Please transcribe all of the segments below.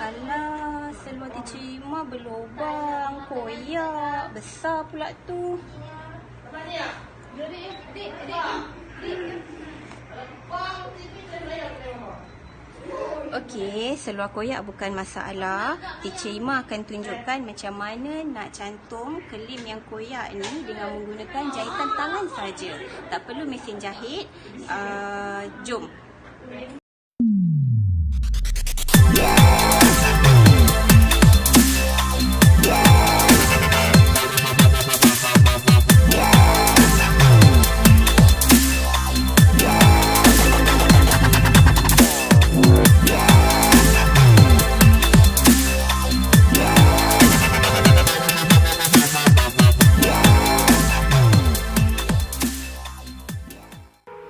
Alah, seluar tercima berlubang, koyak, besar pula tu. Okey, seluar koyak bukan masalah. Teacher Ima akan tunjukkan macam mana nak cantum kelim yang koyak ni dengan menggunakan jahitan tangan saja. Tak perlu mesin jahit. Jom.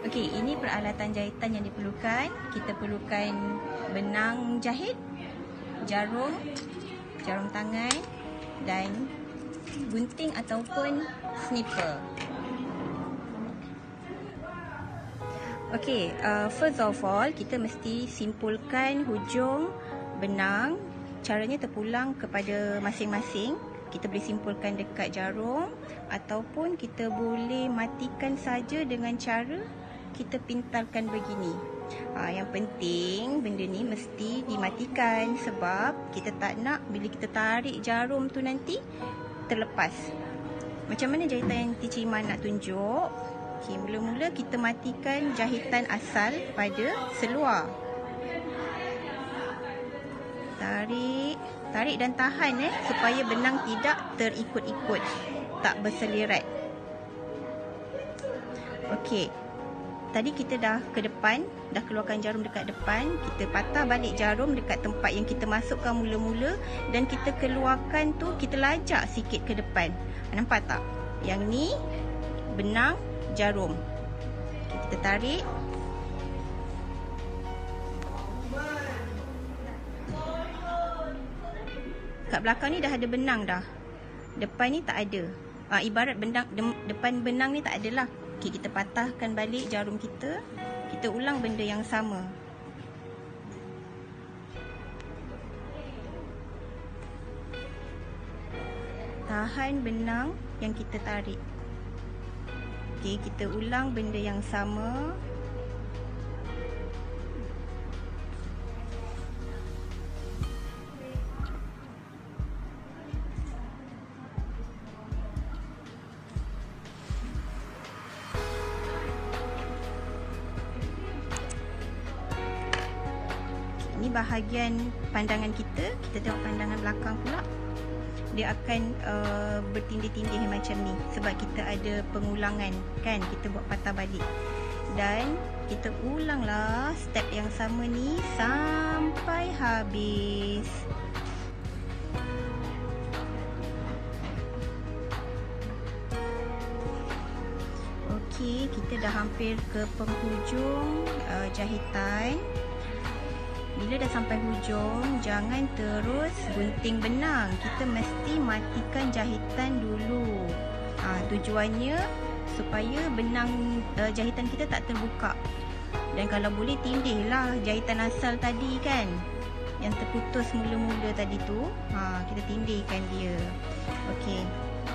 Okey, ini peralatan jahitan yang diperlukan. Kita perlukan benang jahit, jarum tangan dan gunting ataupun snipper. Okey, first of all kita mesti simpulkan hujung benang. Caranya terpulang kepada masing-masing. Kita boleh simpulkan dekat jarum ataupun kita boleh matikan saja dengan cara kita pintalkan begini. Yang penting benda ni mesti dimatikan sebab kita tak nak bila kita tarik jarum tu nanti terlepas. Macam mana jahitan yang Teacher Ima nak tunjuk? Okay, mula-mula kita matikan jahitan asal pada seluar. Tarik dan tahan supaya benang tidak terikut-ikut, tak berselirat. Okey. Tadi kita dah ke depan, dah keluarkan jarum dekat depan. Kita patah balik jarum dekat tempat yang kita masukkan mula-mula dan kita keluarkan tu, kita lajak sikit ke depan. Nampak tak? Yang ni benang jarum. Okay, kita tarik. Kat belakang ni dah ada benang dah. Depan ni tak ada. Ibarat benang depan benang ni tak adalah. Okey, kita patahkan balik jarum kita. Kita ulang benda yang sama. Tahan benang yang kita tarik. Okey, kita ulang benda yang sama. Ini bahagian pandangan kita. Kita tengok pandangan belakang pula. Dia akan bertindih-tindih macam ni sebab kita ada pengulangan kan, kita buat patah balik. Dan kita ulanglah step yang sama ni sampai habis. Okey, kita dah hampir ke penghujung jahitan. Bila dah sampai hujung, jangan terus gunting benang. Kita mesti matikan jahitan dulu. Tujuannya supaya benang jahitan kita tak terbuka. Dan kalau boleh tindihlah jahitan asal tadi kan, yang terputus mula-mula tadi tu. Kita tindihkan dia. Okey,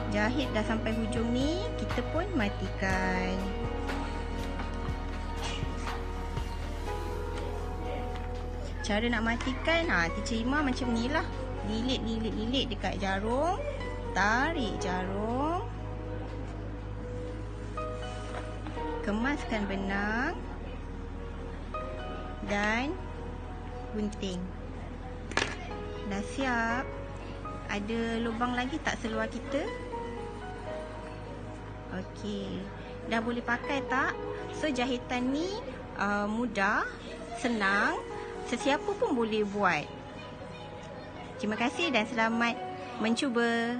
jahit dah sampai hujung ni, kita pun matikan. Cara nak matikan, Teacher Ima macam ni lah. Lilit dekat jarum. Tarik jarum. Kemaskan benang. Dan gunting. Dah siap. Ada lubang lagi tak seluar kita? Okey. Dah boleh pakai tak? So jahitan ni mudah, senang. Sesiapa pun boleh buat. Terima kasih dan selamat mencuba.